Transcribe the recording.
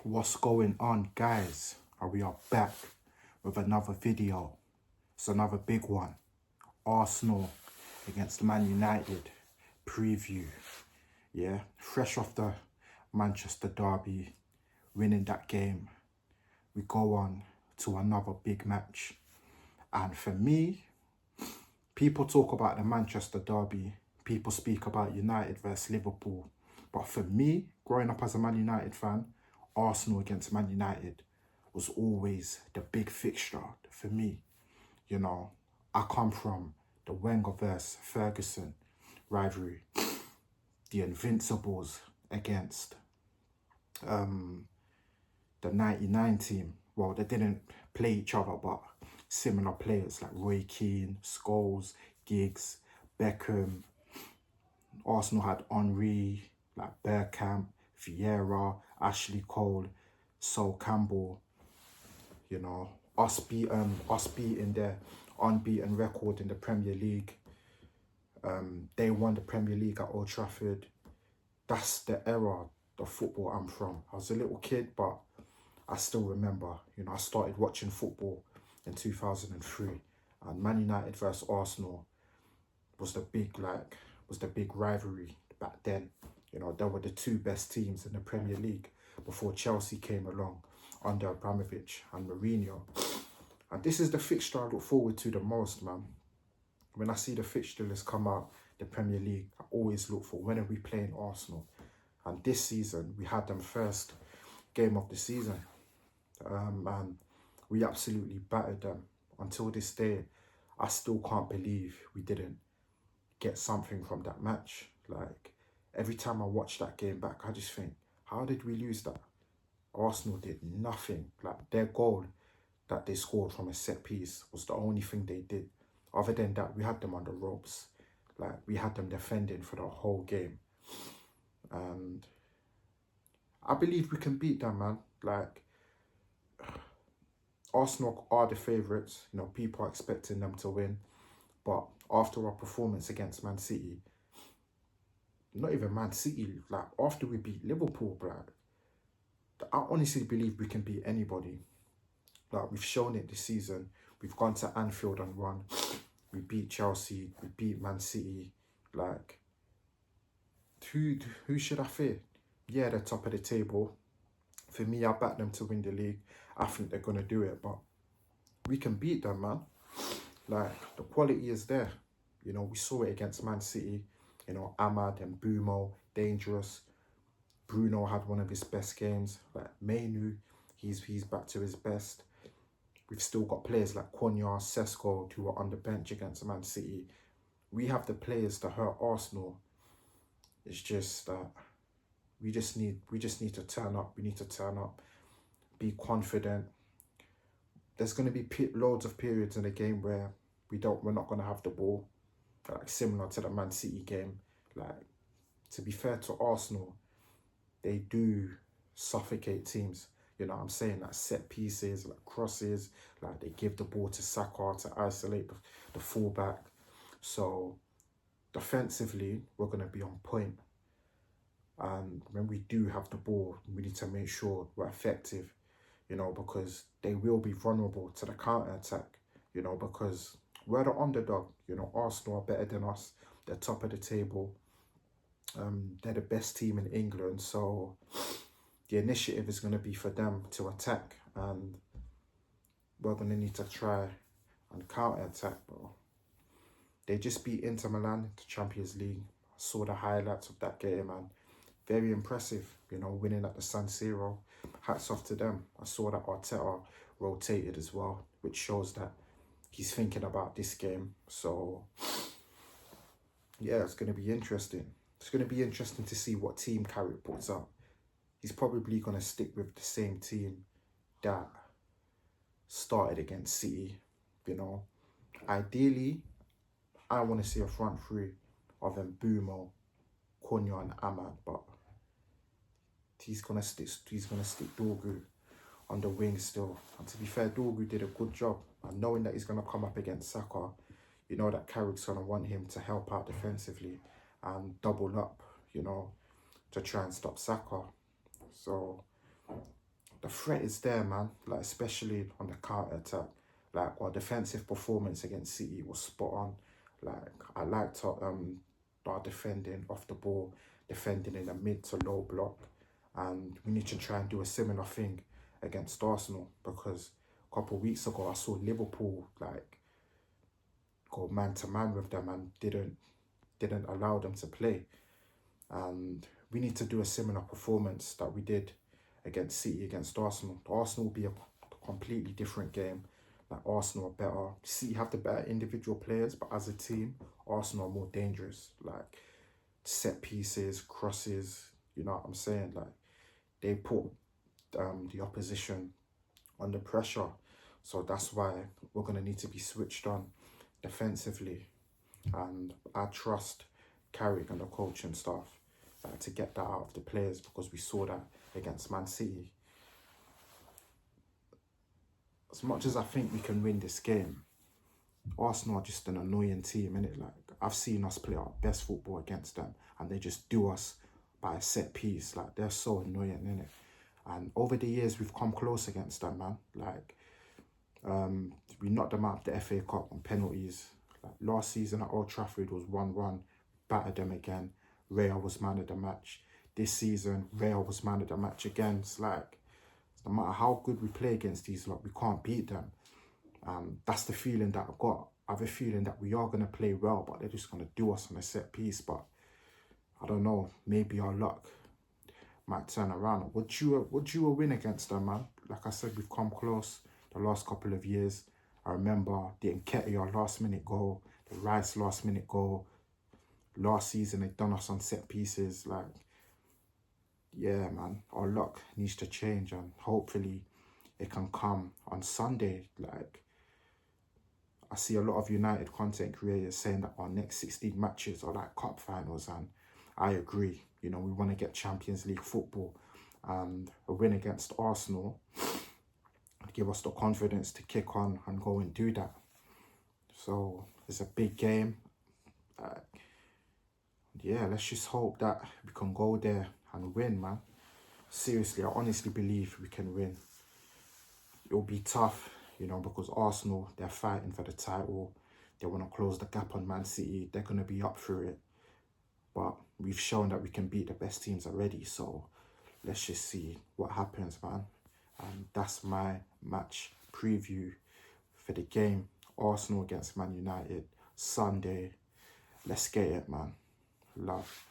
What's going on, guys? We are back with another video. It's another big one. Arsenal against Man United preview. Yeah, fresh off the Manchester derby, winning that game, we go on to another big match. And for me, people talk about the Manchester derby, people speak about United versus Liverpool. But for me, growing up as a Man United fan, Arsenal against Man United was always the big fixture for me. You know, I come from the Wenger versus Ferguson rivalry, the Invincibles against the 99 team. Well, they didn't play each other, but similar players like Roy Keane, Scholes, Giggs, Beckham. Arsenal had Henry, like Bergkamp, Vieira, Ashley Cole, Sol Campbell. You know, us beating their unbeaten record in the Premier League. They won the Premier League at Old Trafford. That's the era of football I'm from. I was a little kid, but I still remember, you know, I started watching football in 2003, and Man United versus Arsenal was the big rivalry back then. You know, they were the two best teams in the Premier League before Chelsea came along under Abramovich and Mourinho. And this is the fixture I look forward to the most, man. When I see the fixture list come out, the Premier League, I always look for when are we playing Arsenal. And this season, we had them first game of the season. And we absolutely battered them. Until this day, I still can't believe we didn't get something from that match. Like, every time I watch that game back, I just think, how did we lose that? Arsenal did nothing. Like, their goal that they scored from a set piece was the only thing they did. Other than that, we had them on the ropes. Like, we had them defending for the whole game. And I believe we can beat them, man. Like, Arsenal are the favourites. You know, people are expecting them to win. But after our performance against Man City, not even Man City, like, after we beat Liverpool, bruh, I honestly believe we can beat anybody. Like, we've shown it this season. We've gone to Anfield and won. We beat Chelsea. We beat Man City. Like, who should I fear? Yeah, they're top of the table. For me, I back them to win the league. I think they're going to do it, but we can beat them, man. Like, the quality is there. You know, we saw it against Man City. You know, Ahmad and Bumo, dangerous. Bruno had one of his best games. Like, Mainu, he's back to his best. We've still got players like Konya, Sesko, who are on the bench against Man City. We have the players to hurt Arsenal. It's just that we just need to turn up. We need to turn up, be confident. There's going to be loads of periods in the game where we're not going to have the ball, like similar to the Man City game. Like, to be fair to Arsenal, they do suffocate teams. You know what I'm saying? Like, set pieces, like crosses, like they give the ball to Saka to isolate the fullback. So defensively, we're going to be on point. And when we do have the ball, we need to make sure we're effective, you know, because they will be vulnerable to the counter-attack, you know, because we're the underdog. You know, Arsenal are better than us. They're top of the table. They're the best team in England. So the initiative is going to be for them to attack. And we're going to need to try and counter-attack, bro. They just beat Inter Milan, the Champions League. I saw the highlights of that game, man. Very impressive, you know, winning at the San Siro. Hats off to them. I saw that Arteta rotated as well, which shows that he's thinking about this game. So, yeah, it's going to be interesting. It's going to be interesting to see what team Carrick puts up. He's probably going to stick with the same team that started against City, you know. Ideally, I want to see a front three of Mbumo, Konya and Ahmad, but he's gonna stick Dorgu on the wing still. And to be fair, Dorgu did a good job. And knowing that he's gonna come up against Saka, you know that Carrick's gonna want him to help out defensively and double up, you know, to try and stop Saka. So the threat is there, man. Like, especially on the counter attack. Like, our defensive performance against City was spot on. Like, I liked our defending off the ball, defending in the mid to low block, and we need to try and do a similar thing against Arsenal, because a couple of weeks ago I saw Liverpool like go man to man with them and didn't allow them to play. And we need to do a similar performance that we did against City, against Arsenal. Arsenal will be a completely different game. Like, Arsenal are better. City have the better individual players, but as a team, Arsenal are more dangerous. Like, set pieces, crosses, you know what I'm saying? Like, they put the opposition under pressure. So that's why we're going to need to be switched on defensively. And I trust Carrick and the coaching staff to get that out of the players, because we saw that against Man City. As much as I think we can win this game, Arsenal are just an annoying team, innit? Like, I've seen us play our best football against them and they just do us by a set piece. Like, they're so annoying, innit? And over the years, we've come close against them, man. Like, we knocked them out of the FA Cup on penalties. Like, last season at Old Trafford was 1-1, battered them again. Raya was man of the match. This season, Raya was man of the match again. It's like, no matter how good we play against these lot, we can't beat them. That's the feeling that I've got. I have a feeling that we are going to play well, but they're just going to do us on a set piece. But I don't know, maybe our luck might turn around. Would you a win against them, man? Like I said, we've come close the last couple of years. I remember the Nketiah last minute goal, the Rice last minute goal. Last season, they done us on set pieces. Like, yeah, man, our luck needs to change, and hopefully it can come on Sunday. Like, I see a lot of United content creators saying that our next 16 matches are like cup finals, and I agree. You know, we want to get Champions League football, and a win against Arsenal would give us the confidence to kick on and go and do that. So it's a big game. Yeah, let's just hope that we can go there and win, man. Seriously, I honestly believe we can win. It'll be tough, you know, because Arsenal, they're fighting for the title. They want to close the gap on Man City. They're going to be up for it. But we've shown that we can beat the best teams already. So let's just see what happens, man. And that's my match preview for the game. Arsenal against Man United, Sunday. Let's get it, man. Love.